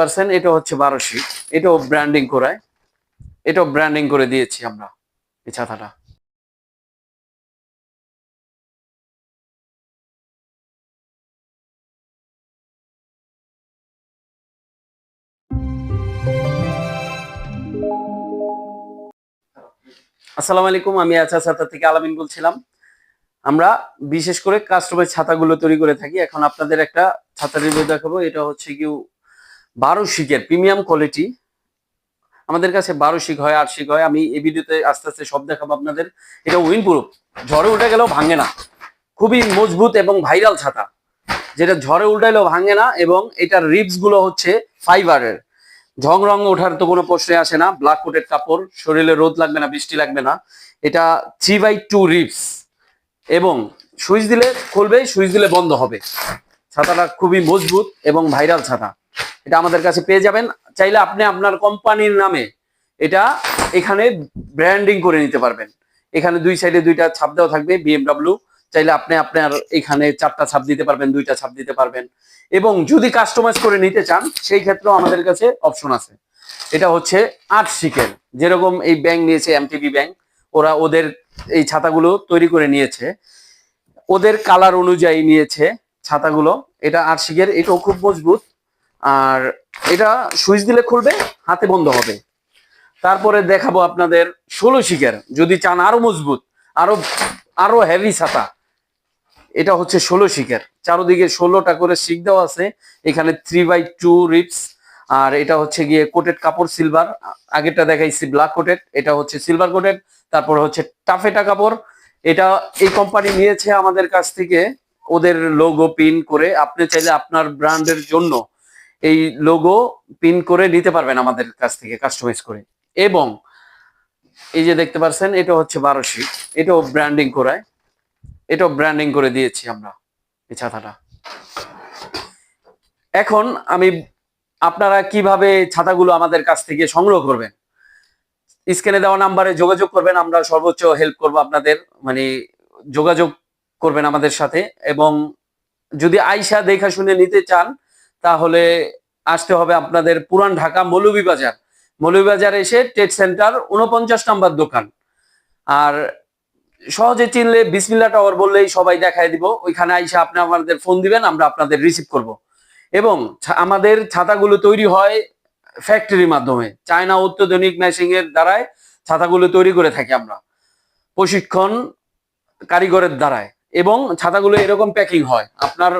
Percent এটা হচ্ছে 1200, এটাও ব্র্যান্ডিং করায়, এটাও ব্র্যান্ডিং করে দিয়েছি আমরা এই ছাতাটা। আসসালামু আলাইকুম, আমি আচ্ছা ছাতা থেকে আলামিন বলছিলাম। আমরা বিশেষ করে কাস্টমাইজ ছাতাগুলো তৈরি করে থাকি। এখন আপনাদের একটা ছাতা রিভিউ দেখাবো। এটা হচ্ছে কি 12 শিকের প্রিমিয়াম কোয়ালিটি। আমাদের কাছে 12 শিক হয়, 8 শিক হয়। আমি এই ভিডিওতে আস্তে আস্তে সব দেখাবো আপনাদের। এটা উইন্ড প্রুফ, ঝড়ে উঠে গেলেও ভাঙে না, খুবই মজবুত এবং ভাইরাল ছাতা, যেটা ঝড়ে উল্টাইলেও ভাঙে না। এবং এটার রিবস গুলো হচ্ছে ফাইবারের, ঝং রং ওঠার তো কোনো প্রশ্নই আসে না। ব্ল্যাক কোটেড কাপড়, শরীরে রোদ লাগবে না, বৃষ্টি লাগবে না। এটা 3/2 রিবস এবং সুইচ দিলে খুলবে, সুইচ দিলে বন্ধ হবে। ছাতাটা খুবই মজবুত এবং ভাইরাল ছাতা। এটা আমাদের কাছে পেয়ে যাবেন। চাইলে আপনি আপনার কোম্পানির নামে এটা এখানে ব্র্যান্ডিং করে নিতে পারবেন। এখানে দুই সাইডে দুইটা ছাপ দেওয়া থাকবে BMW। চাইলে আপনি আপনার এখানে 4টা ছাপ দিতে পারবেন, 2টা ছাপ দিতে পারবেন। এবং যদি কাস্টমাইজ করে নিতে চান সেই ক্ষেত্রেও আমাদের কাছে অপশন আছে। এটা হচ্ছে 8 শিকের, যেরকম এই ব্যাংক নিয়েছে MTB ব্যাংক, ওরা ওদের এই ছাতাগুলো তৈরি করে নিয়েছে, ওদের কালার অনুযায়ী নিয়েছে ছাতাগুলো। এটা 8 শিকের, এটাও খুব মজবুত। আর এটা সুইচ দিলে খুলবে, হাতে বন্ধ হবে। তারপরে দেখাবো আপনাদের 16 শিকের, যদি চান আরো মজবুত, আরো আরো হেভি ছাতা। এটা হচ্ছে 16 শিকের, চারোদিকে 16টা করে শিক দেওয়া আছে। এখানে 3/2 রিপস। আর এটা হচ্ছে গিয়ে কোটেড কাপড় সিলভার। আগেরটা দেখাইছি ব্ল্যাক কোটেড, এটা হচ্ছে সিলভার কোটেড। তারপর হচ্ছে টাফেটা কাপড়। এটা এই কোম্পানি নিয়েছে আমাদের কাছ থেকে ওদের লোগো পিন করে। আপনি চাইলে আপনার ব্র্যান্ডের জন্য এই লোগো পিন করে নিতে পারবেন আমাদের কাছ থেকে কাস্টমাইজ করে। এবং এই যে দেখতে পাচ্ছেন, এটা হচ্ছে 12 শিক, এটাও ব্র্যান্ডিং করায়, এটাও ব্র্যান্ডিং করে দিয়েছি আমরা এই ছাতাটা। এখন আমি আপনারা কিভাবে ছাতাগুলো আমাদের কাছ থেকে সংগ্রহ করবেন, স্ক্রিনে দেওয়া নাম্বারে যোগাযোগ করবেন। আমরা সর্বোচ্চ হেল্প করব আপনাদের, মানে যোগাযোগ করবেন আমাদের সাথে। এবং যদি আইসা দেখা শুনে নিতে চান তাহলে আসতে হবে আপনাদের পুরান ঢাকা মৌলভীবাজার। মৌলভীবাজার এসে ট্রেড সেন্টার 49 নাম্বার দোকান। আর সহজে চিনলে বিসমিল্লাহ টাওয়ার বললেই সবাই দেখায় দিব। ওইখানে আইসা আপনি আমাদের ফোন দিবেন, আমরা আপনাদের রিসিভ করব। এবং আমাদের ছাতাগুলো তৈরি হয় ফ্যাক্টরির মাধ্যমে, চায়না অত্যাধুনিক মেশিং এর দ্বারায় ছাতাগুলো তৈরি করে থাকি আমরা, প্রশিক্ষণ কারিগরের দ্বারায়। এবং ছাতাগুলো এরকম প্যাকিং হয়, আপনার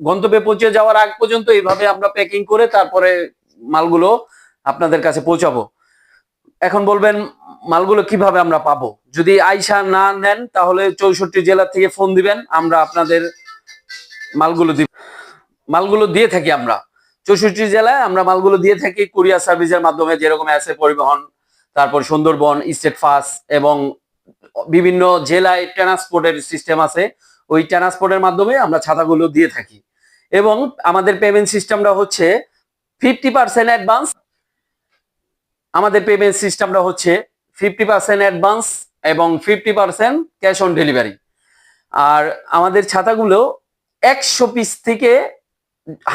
গন্তব্যে পৌঁছে যাওয়ার আগ পর্যন্ত এইভাবে আমরা প্যাকিং করে তারপরে মালগুলো আপনাদের কাছে পৌঁছাবো। এখন বলবেন মালগুলো কিভাবে আমরা পাবো? যদি আইসা না নেন তাহলে 64 জেলা থেকে ফোন দিবেন, আমরা আপনাদের মালগুলো দিয়ে থাকি। আমরা 64 জেলায় আমরা মালগুলো দিয়ে থাকি কুরিয়ার সার্ভিসের মাধ্যমে, যেরকম আছে পরিবহন, তারপর সুন্দরবন, স্টেট ফাস্ট, এবং বিভিন্ন জেলায় ট্রান্সপোর্টের সিস্টেম আছে। ওই ট্রান্সপোর্টের মাধ্যমে আমরা ছাতাগুলো দিয়ে থাকি। এবং আমাদের পেমেন্ট সিস্টেমটা হচ্ছে 50% অ্যাডভান্স। আমাদের পেমেন্ট সিস্টেমটা হচ্ছে 50% অ্যাডভান্স এবং 50% ক্যাশ অন ডেলিভারি। আর আমাদের ছাতাগুলো 100 পিস থেকে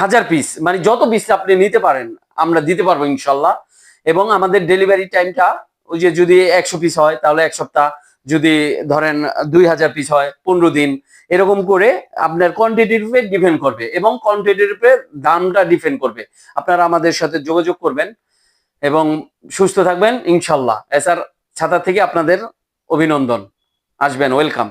1000 পিস, মানে যত পিস আপনি নিতে পারেন আমরা দিতে পারবো ইনশাল্লাহ। এবং আমাদের ডেলিভারি টাইমটা ওই যে যদি 100 পিস হয় তাহলে 1 সপ্তাহ, যদি ধরেন 2000 পিস হয় 15 দিন, এরকম করে আপনার কোয়ান্টিটির উপরে ডিপেন্ড করবে এবং কোয়ান্টিটির উপরে দামটা ডিপেন্ড করবে। আপনারা আমাদের সাথে যোগাযোগ করবেন এবং সুস্থ থাকবেন ইনশাল্লাহ। এসআর ছাতা থেকে আপনাদের অভিনন্দন, আসবেন, ওয়েলকাম।